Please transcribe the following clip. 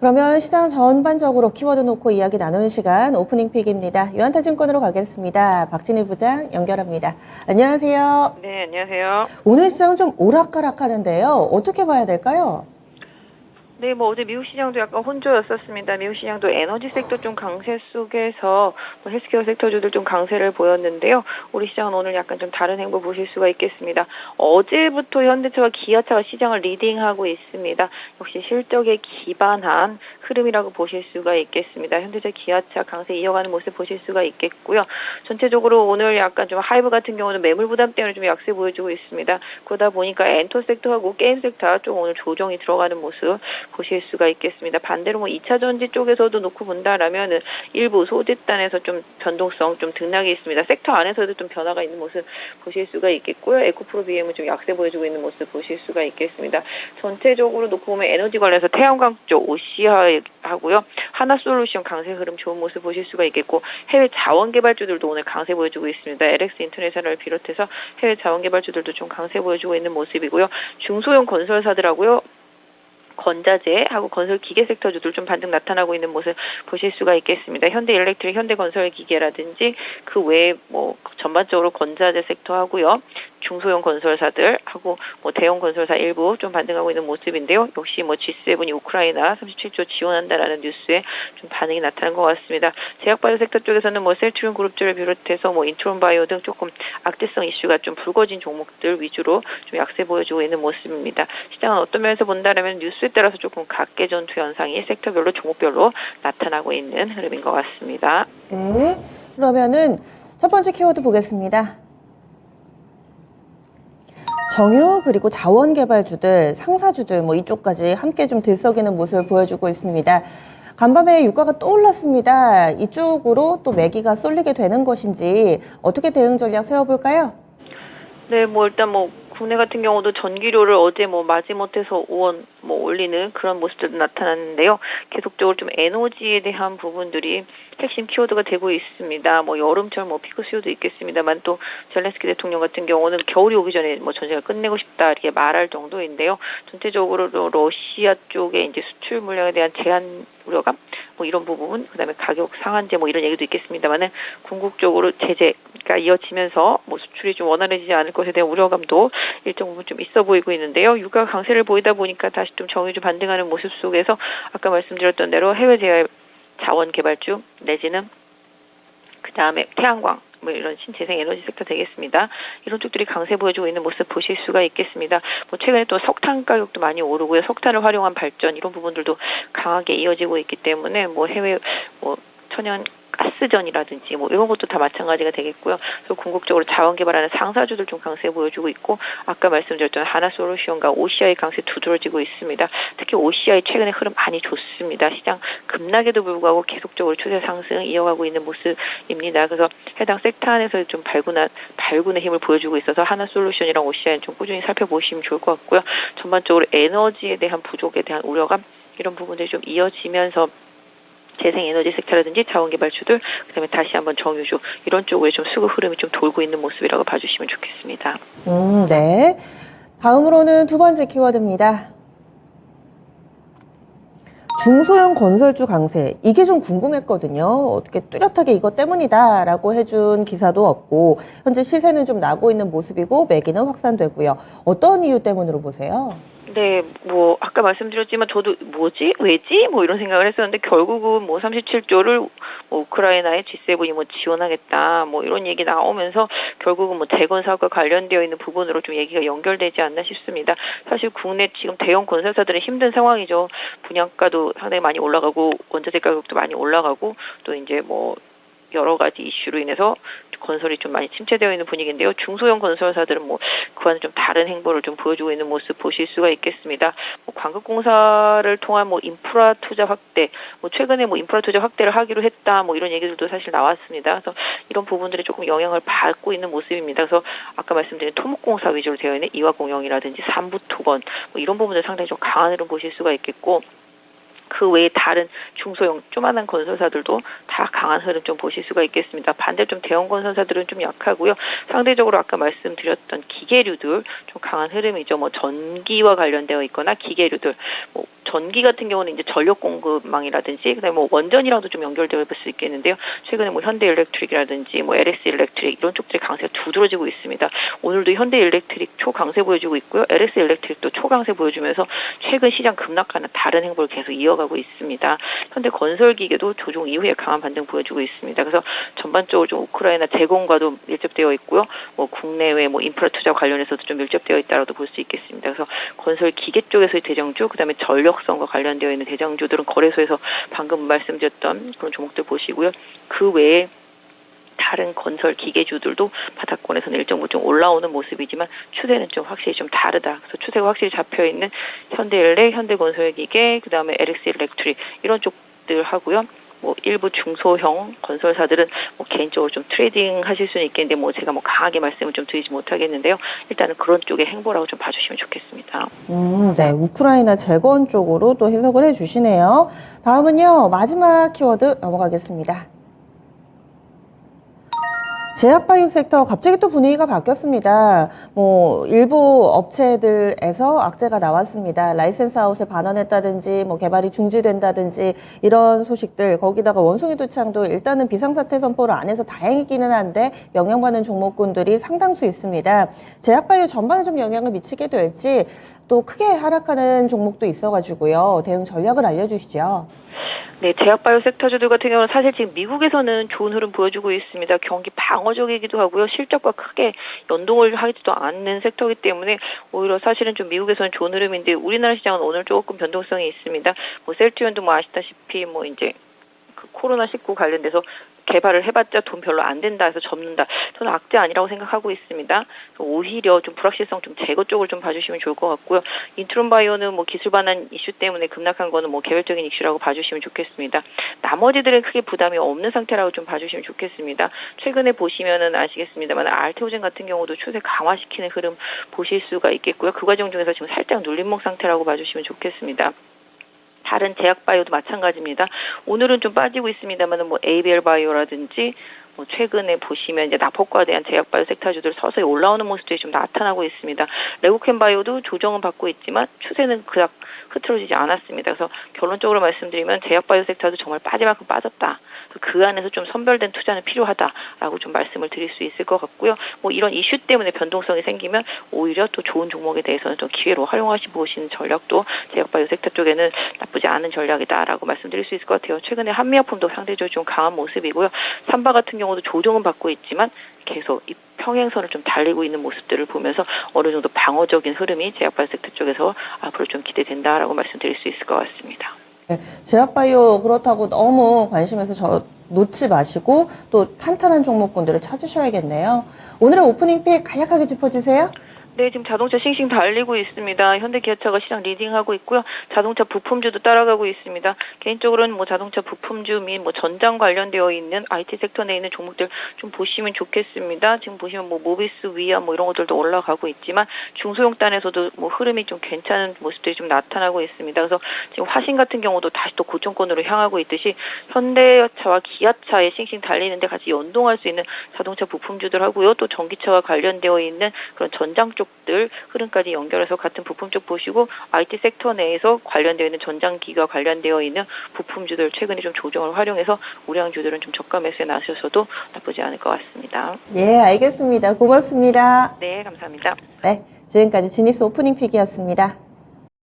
그러면 시장 전반적으로 키워드 놓고 이야기 나누는 시간 오프닝 픽입니다. 유한타증권으로 가겠습니다. 박진희 부장 연결합니다. 안녕하세요. 네, 안녕하세요. 오늘 시장은 좀 오락가락하는데요. 어떻게 봐야 될까요? 네, 어제 미국 시장도 약간 혼조였었습니다. 미국 시장도 에너지 섹터 좀 강세 속에서 헬스케어 섹터주들 좀 강세를 보였는데요. 우리 시장은 오늘 약간 좀 다른 행보 보실 수가 있겠습니다. 어제부터 현대차와 기아차가 시장을 리딩하고 있습니다. 역시 실적에 기반한 흐름이라고 보실 수가 있겠습니다. 현대차, 기아차 강세 이어가는 모습 보실 수가 있겠고요. 전체적으로 오늘 약간 좀 하이브 같은 경우는 매물 부담 때문에 좀 약세 보여주고 있습니다. 그러다 보니까 엔터 섹터하고 게임 섹터 좀 오늘 조정이 들어가는 모습 보실 수가 있겠습니다. 반대로 2차 전지 쪽에서도 놓고 본다라면 일부 소재단에서 좀 변동성 좀 등락이 있습니다. 섹터 안에서도 좀 변화가 있는 모습 보실 수가 있겠고요. 에코프로 BM은 좀 약세 보여주고 있는 모습 보실 수가 있겠습니다. 전체적으로 놓고 보면 에너지 관련해서 태양광 쪽 OC하고요. 하나솔루션 강세 흐름 좋은 모습 보실 수가 있겠고 해외 자원개발주들도 오늘 강세 보여주고 있습니다. LX 인터내셔널을 비롯해서 해외 자원개발주들도 좀 강세 보여주고 있는 모습이고요. 중소형 건설사들하고요. 건자재하고 건설 기계 섹터주들 좀 반등 나타나고 있는 모습 보실 수가 있겠습니다. 현대일렉트릭, 현대건설기계라든지 그 외에 전반적으로 건자재 섹터하고요. 중소형 건설사들하고 대형 건설사 일부 좀 반등하고 있는 모습인데요. 역시 G7이 우크라이나 37조 지원한다라는 뉴스에 좀 반응이 나타난 것 같습니다. 제약바이오 섹터 쪽에서는 셀트리온 그룹주를 비롯해서 인트론바이오 등 조금 악재성 이슈가 좀 불거진 종목들 위주로 좀 약세 보여주고 있는 모습입니다. 시장은 어떤 면에서 본다면 뉴스에 따라서 조금 각계 전투 현상이 섹터별로 종목별로 나타나고 있는 흐름인 것 같습니다. 네. 그러면은 첫 번째 키워드 보겠습니다. 정유 그리고 자원개발주들, 상사주들 이쪽까지 함께 좀 들썩이는 모습을 보여주고 있습니다. 간밤에 유가가 또 올랐습니다. 이쪽으로 또 매기가 쏠리게 되는 것인지 어떻게 대응 전략 세워볼까요? 네, 일단 국내 같은 경우도 전기료를 어제 마지못해서 5원 올리는 그런 모습들도 나타났는데요. 계속적으로 좀 에너지에 대한 부분들이 핵심 키워드가 되고 있습니다. 여름철 피크 수요도 있겠습니다만 또 젤렌스키 대통령 같은 경우는 겨울이 오기 전에 전쟁을 끝내고 싶다 이렇게 말할 정도인데요. 전체적으로 러시아 쪽에 이제 수출 물량에 대한 제한 우려감 이런 부분, 그다음에 가격 상한제 이런 얘기도 있겠습니다만은 궁극적으로 제재가 이어지면서 수출이 좀 원활해지지 않을 것에 대한 우려감도 일정 부분 좀 있어 보이고 있는데요. 유가 강세를 보이다 보니까 다시 좀 정유 좀 반등하는 모습 속에서 아까 말씀드렸던 대로 해외 자원 개발주 내지는 그다음에 태양광 이런 신재생 에너지 섹터 되겠습니다. 이런 쪽들이 강세 보여주고 있는 모습 보실 수가 있겠습니다. 최근에 또 석탄 가격도 많이 오르고요. 석탄을 활용한 발전 이런 부분들도 강하게 이어지고 있기 때문에 해외 천연 가스전이라든지 이런 것도 다 마찬가지가 되겠고요. 그래서 궁극적으로 자원 개발하는 상사주들 좀 강세 보여주고 있고 아까 말씀드렸던 하나솔루션과 OCI 강세 두드러지고 있습니다. 특히 OCI 최근에 흐름 많이 좋습니다. 시장 급락에도 불구하고 계속적으로 추세 상승 이어가고 있는 모습입니다. 그래서 해당 섹터 안에서 좀 발군의 힘을 보여주고 있어서 하나솔루션이랑 OCI는 좀 꾸준히 살펴보시면 좋을 것 같고요. 전반적으로 에너지에 대한 부족에 대한 우려감 이런 부분들이 좀 이어지면서 재생에너지 섹터라든지 자원개발주들, 그다음에 다시 한번 정유주 이런 쪽에 좀 수급 흐름이 좀 돌고 있는 모습이라고 봐주시면 좋겠습니다. 네. 다음으로는 두 번째 키워드입니다. 중소형 건설주 강세. 이게 좀 궁금했거든요. 어떻게 뚜렷하게 이것 때문이다라고 해준 기사도 없고 현재 시세는 좀 나고 있는 모습이고 매기는 확산되고요. 어떤 이유 때문으로 보세요? 네, 아까 말씀드렸지만 저도 왜지? 이런 생각을 했었는데 결국은 37조를 우크라이나의 G7이 지원하겠다 이런 얘기 나오면서 결국은 재건 사업과 관련되어 있는 부분으로 좀 얘기가 연결되지 않나 싶습니다. 사실 국내 지금 대형 건설사들은 힘든 상황이죠. 분양가도 상당히 많이 올라가고 원자재 가격도 많이 올라가고 또 이제 여러 가지 이슈로 인해서 건설이 좀 많이 침체되어 있는 분위기인데요. 중소형 건설사들은 그와는 좀 다른 행보를 좀 보여주고 있는 모습 보실 수가 있겠습니다. 광급공사를 통한 인프라 투자 확대, 최근에 인프라 투자 확대를 하기로 했다, 이런 얘기들도 사실 나왔습니다. 그래서 이런 부분들이 조금 영향을 받고 있는 모습입니다. 그래서 아까 말씀드린 토목공사 위주로 되어 있는 이화공영이라든지 삼부토건 이런 부분들 상당히 좀 강한 흐름 보실 수가 있겠고. 그 외에 다른 중소형 조만한 건설사들도 다 강한 흐름 좀 보실 수가 있겠습니다. 반대로 좀 대형 건설사들은 좀 약하고요. 상대적으로 아까 말씀드렸던 기계류들 좀 강한 흐름이죠. 전기와 관련되어 있거나 기계류들 전기 같은 경우는 이제 전력 공급망이라든지 그다음에 뭐 원전이랑도 좀 연결되어 볼 수 있겠는데요. 최근에 뭐 현대일렉트릭이라든지 뭐 LS 일렉트릭 이런 쪽들의 강세가 두드러지고 있습니다. 오늘도 현대일렉트릭 초강세 보여주고 있고요. LS 일렉트릭도 초강세 보여주면서 최근 시장 급락하는 다른 행보를 계속 이어가고 있습니다. 현대건설기계도 조종 이후에 강한 반등 보여주고 있습니다. 그래서 전반적으로 좀 우크라이나 재건과도 밀접되어 있고요. 뭐 국내외 뭐 인프라 투자 관련해서도 좀 밀접되어 있다라도 볼 수 있겠습니다. 그래서 건설기계 쪽에서의 대장주, 그다음에 전력성과 관련되어 있는 대장주들은 거래소에서 방금 말씀드렸던 그런 종목들 보시고요. 그 외에 다른 건설 기계주들도 바닥권에서는 일정 부분 좀 올라오는 모습이지만 추세는 좀 확실히 좀 다르다. 그래서 추세가 확실히 잡혀 있는 현대일렉, 현대건설기계, 그다음에 LX 일렉트릭 이런 쪽들 하고요. 뭐 일부 중소형 건설사들은 뭐 개인적으로 좀 트레이딩 하실 수는 있겠는데 뭐 제가 뭐 강하게 말씀을 좀 드리지 못하겠는데요. 일단은 그런 쪽의 행보라고 좀 봐주시면 좋겠습니다. 네. 우크라이나 재건 쪽으로 또 해석을 해주시네요. 다음은요, 마지막 키워드 넘어가겠습니다. 제약바이오 섹터 갑자기 또 분위기가 바뀌었습니다. 뭐 일부 업체들에서 악재가 나왔습니다. 라이센스 아웃을 반환했다든지 뭐 개발이 중지된다든지 이런 소식들, 거기다가 원숭이 도창도 일단은 비상사태 선포를 안 해서 다행이기는 한데 영향받는 종목군들이 상당수 있습니다. 제약바이오 전반에 좀 영향을 미치게 될지 또 크게 하락하는 종목도 있어가지고요. 대응 전략을 알려주시죠. 네, 제약바이오 섹터주들 같은 경우는 사실 지금 미국에서는 좋은 흐름 보여주고 있습니다. 경기 방어적이기도 하고요. 실적과 크게 연동을 하지도 않는 섹터이기 때문에 오히려 사실은 좀 미국에서는 좋은 흐름인데 우리나라 시장은 오늘 조금 변동성이 있습니다. 뭐 셀트리온도 뭐 아시다시피 뭐 이제 그 코로나19 관련돼서 개발을 해봤자 돈 별로 안 된다 해서 접는다. 저는 악재 아니라고 생각하고 있습니다. 오히려 좀 불확실성 좀 제거 쪽을 좀 봐주시면 좋을 것 같고요. 인트론 바이오는 뭐 기술 반환 이슈 때문에 급락한 거는 뭐 개별적인 이슈라고 봐주시면 좋겠습니다. 나머지들은 크게 부담이 없는 상태라고 좀 봐주시면 좋겠습니다. 최근에 보시면은 아시겠습니다만 알테오젠 같은 경우도 추세 강화시키는 흐름 보실 수가 있겠고요. 그 과정 중에서 지금 살짝 눌림목 상태라고 봐주시면 좋겠습니다. 다른 제약바이오도 마찬가지입니다. 오늘은 좀 빠지고 있습니다만은 뭐 ABL 바이오라든지 뭐 최근에 보시면 이제 낙폭과에 대한 제약바이오 섹터주들 서서히 올라오는 모습들이 좀 나타나고 있습니다. 레고캠 바이오도 조정은 받고 있지만 추세는 그닥 흐트러지지 않았습니다. 그래서 결론적으로 말씀드리면 제약바이오 섹터도 정말 빠질 만큼 빠졌다. 그 안에서 좀 선별된 투자는 필요하다라고 좀 말씀을 드릴 수 있을 것 같고요. 뭐 이런 이슈 때문에 변동성이 생기면 오히려 또 좋은 종목에 대해서는 좀 기회로 활용하시고 보시는 전략도 제약바이오 섹터 쪽에는 나쁘지 않은 전략이다라고 말씀드릴 수 있을 것 같아요. 최근에 한미약품도 상대적으로 좀 강한 모습이고요. 삼바 같은 경우도 조정은 받고 있지만 계속 이 평행선을 좀 달리고 있는 모습들을 보면서 어느 정도 방어적인 흐름이 제약바이오 섹터 쪽에서 앞으로 좀 기대된다라고 말씀드릴 수 있을 것 같습니다. 네, 제약바이오 그렇다고 너무 관심에서 놓지 마시고 또 탄탄한 종목군들을 찾으셔야겠네요. 오늘의 오프닝 픽 간략하게 짚어주세요. 네, 지금 자동차 싱싱 달리고 있습니다. 현대기아차가 시장 리딩하고 있고요. 자동차 부품주도 따라가고 있습니다. 개인적으로는 뭐 자동차 부품주 및 뭐 전장 관련되어 있는 IT 섹터 내에 있는 종목들 좀 보시면 좋겠습니다. 지금 보시면 뭐 모비스, 위아 뭐 이런 것들도 올라가고 있지만 중소형 단에서도 뭐 흐름이 좀 괜찮은 모습들이 좀 나타나고 있습니다. 그래서 지금 화신 같은 경우도 다시 또 고점권으로 향하고 있듯이 현대차와 기아차에 싱싱 달리는데 같이 연동할 수 있는 자동차 부품주들 하고요. 또 전기차와 관련되어 있는 그런 전장 쪽들 흐름까지 연결해서 같은 부품 쪽 보시고 IT 섹터 내에서 관련되어 있는 전장기가 관련되어 있는 부품주들 최근에 좀 조정을 활용해서 우량주들은 좀 저가 매수에 나서셔도 나쁘지 않을 것 같습니다. 예, 알겠습니다. 고맙습니다. 네, 감사합니다. 네, 지금까지 지니스 오프닝 픽이었습니다.